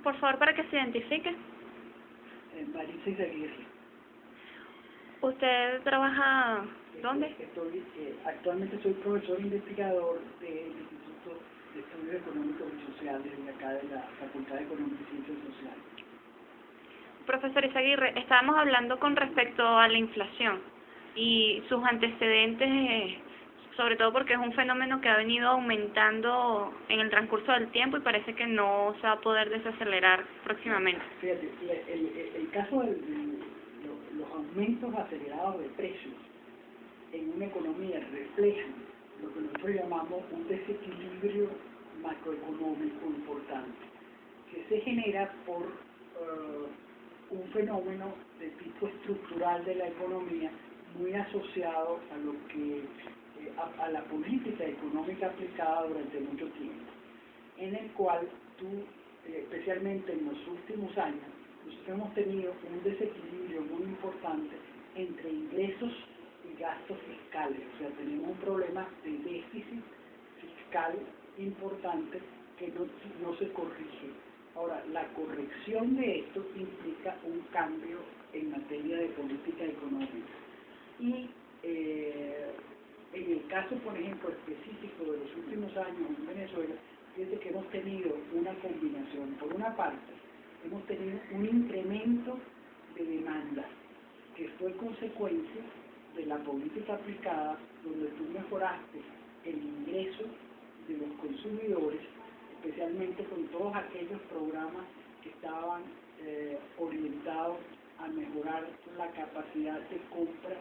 por favor, para que se identifique. Marisa Izaguirre. ¿Usted trabaja dónde? Actualmente soy profesor investigador del Instituto de Estudios Económicos y Sociales de acá de la Facultad de Economía y Ciencias Sociales. Profesor Izaguirre, estábamos hablando con respecto a la inflación y sus antecedentes, sobre todo porque es un fenómeno que ha venido aumentando en el transcurso del tiempo y parece que no se va a poder desacelerar próximamente. Fíjate, el caso de los aumentos acelerados de precios en una economía reflejan lo que nosotros llamamos un desequilibrio macroeconómico importante, que se genera por un fenómeno de tipo estructural de la economía muy asociado a lo que a la política económica aplicada durante mucho tiempo, en el cual tú, especialmente en los últimos años, nosotros hemos tenido un desequilibrio muy importante entre ingresos y gastos fiscales. O sea, tenemos un problema de déficit fiscal importante que no se corrige. Ahora, la corrección de esto implica un cambio en materia de política económica. Y en el caso, por ejemplo, específico de los últimos años en Venezuela, fíjate que hemos tenido una combinación. Por una parte, hemos tenido un incremento de demanda, que fue consecuencia de la política aplicada, donde tú mejoraste el ingreso de los consumidores, especialmente con todos aquellos programas que estaban orientados a mejorar la capacidad de compra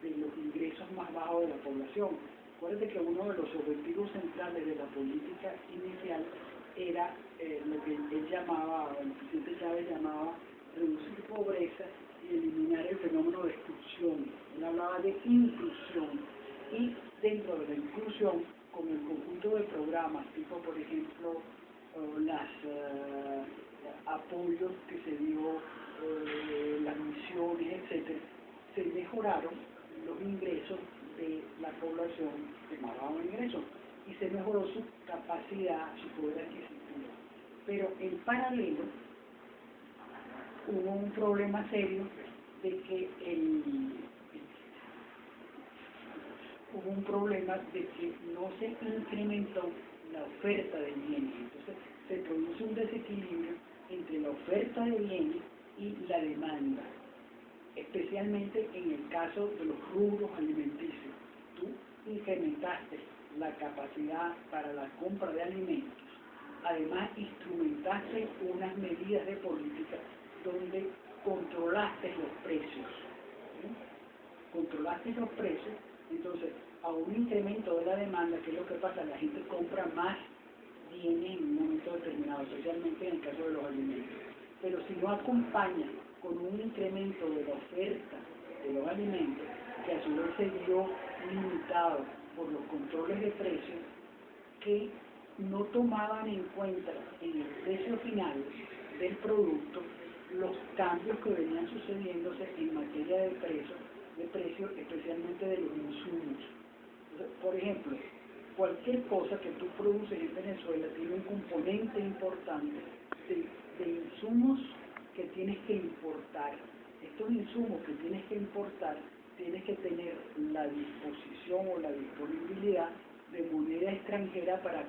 de los ingresos más bajos de la población. Acuérdate que uno de los objetivos centrales de la política inicial era lo que él llamaba, el presidente Chávez llamaba, reducir pobreza y eliminar el fenómeno de exclusión. Él hablaba de inclusión, y dentro de la inclusión, con el conjunto de programas, tipo por ejemplo los apoyos que se dio, las misiones, etcétera, se mejoraron los ingresos de la población de más bajo ingreso y se mejoró su capacidad, su poder adquisitivo. Pero en paralelo hubo un problema serio de que hubo un problema de que no se incrementó la oferta de bienes. Entonces se produce un desequilibrio entre la oferta de bienes y la demanda, especialmente en el caso de los rubros alimenticios. Tú incrementaste la capacidad para la compra de alimentos, además instrumentaste unas medidas de política donde controlaste los precios. Controlaste los precios, entonces a un incremento de la demanda, ¿qué es lo que pasa? La gente compra más bienes en un momento determinado, especialmente en el caso de los alimentos. Pero si no acompaña con un incremento de la oferta de los alimentos, que a su vez se vio limitado por los controles de precios, que no tomaban en cuenta en el precio final del producto los cambios que venían sucediéndose en materia de precio, especialmente de los insumos. Entonces, por ejemplo, cualquier cosa que tú produces en Venezuela tiene un componente importante de insumos que tienes que importar. Estos insumos que tienes que importar, tienes que tener la disposición o la disponibilidad de moneda extranjera para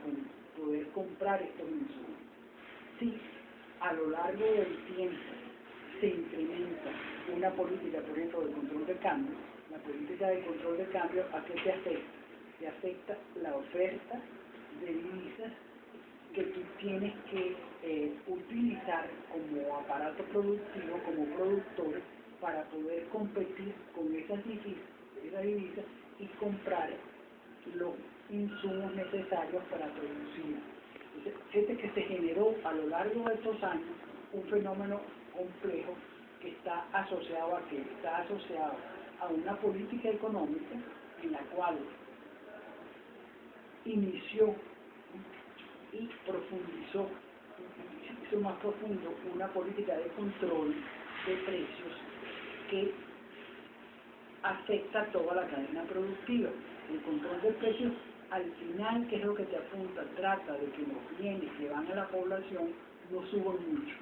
poder comprar estos insumos. Si a lo largo del tiempo se incrementa una política, por ejemplo, de control de cambio, la política de control de cambio, ¿a qué te afecta? Te afecta la oferta de divisas que tú tienes que utilizar como aparato productivo, como productor, para poder competir con esas divisas y comprar los insumos necesarios para producir. Entonces, fíjate que se generó a lo largo de estos años un fenómeno complejo que está asociado a una política económica en la cual inició y profundizó, hizo más profundo una política de control de precios que afecta toda la cadena productiva. El control de precios, al final, ¿qué es lo que te apunta? Trata de que los bienes que van a la población no suben mucho.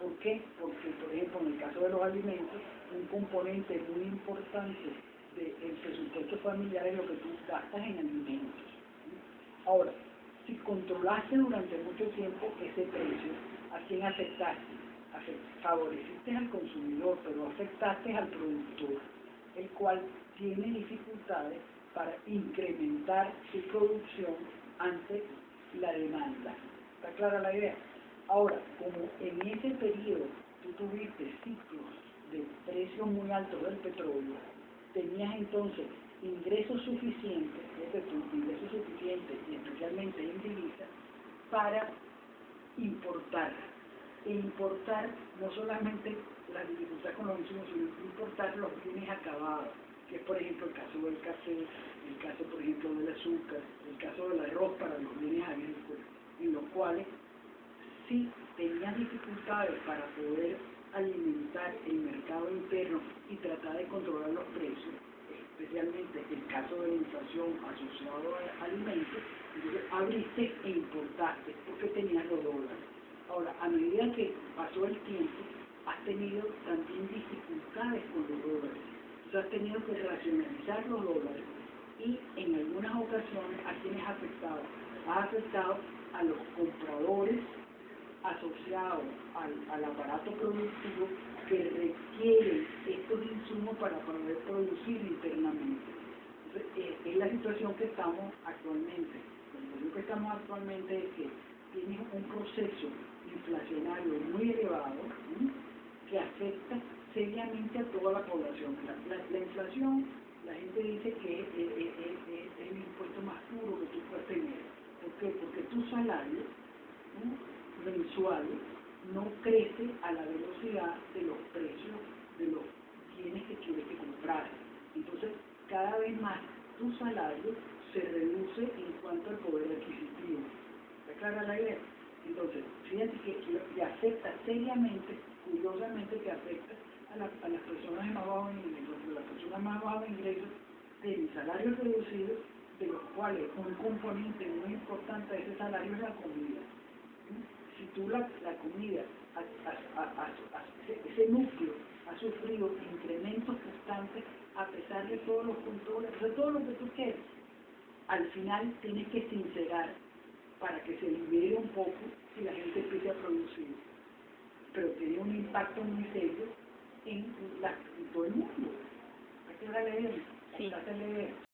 ¿Por qué? Porque, por ejemplo, en el caso de los alimentos, un componente muy importante del presupuesto familiar es lo que tú gastas en alimentos. Ahora, si controlaste durante mucho tiempo ese precio, ¿a quién afectaste? Favoreciste al consumidor, pero afectaste al productor, el cual tiene dificultades para incrementar su producción ante la demanda. ¿Está clara la idea? Ahora, como en ese periodo tú tuviste ciclos de precios muy altos del petróleo, tenías entonces ingresos suficientes, ingresos suficientes y especialmente en divisas, para importar. E importar no solamente la dificultad con los insumos, sino importar los bienes acabados, que es por ejemplo el caso del café, el caso por ejemplo del azúcar, el caso del arroz para los bienes agrícolas, en los cuales sí tenían dificultades para poder alimentar el mercado interno y tratar de controlar los precios, especialmente el caso de la inflación asociado a alimentos. Entonces abriste e importaste porque tenías los dólares. Ahora, a medida que pasó el tiempo, has tenido también dificultades con los dólares. Entonces has tenido que racionalizar los dólares y en algunas ocasiones, ¿a quiénes has afectado? Has afectado a los compradores asociados al aparato productivo que requieren estos insumos para poder producir internamente. Entonces, es la situación que estamos actualmente. La situación que estamos actualmente es que tienes un proceso inflacionario muy elevado, ¿sí?, que afecta seriamente a toda la población. La inflación, la gente dice que es el impuesto más duro que tú puedes tener. ¿Por qué? Porque tu salario, ¿no?, mensual no crece a la velocidad de los precios de los bienes que tienes que comprar. Entonces, cada vez más tu salario se reduce en cuanto al poder adquisitivo. ¿Está clara la idea? Entonces, fíjate que afecta seriamente, curiosamente que afecta a las personas de más bajos ingresos. Las personas más bajos ingresos tienen salarios reducidos, de los cuales un componente muy importante de ese salario es la comida. Si tú la comida, ese núcleo ha sufrido incrementos constantes a pesar de todos los controles, de todo lo que tú quieres, al final tienes que sincerar para que se libere un poco y la gente empiece a producir. Pero tiene un impacto muy serio en todo el mundo. ¿Hay que darle bien? Sí.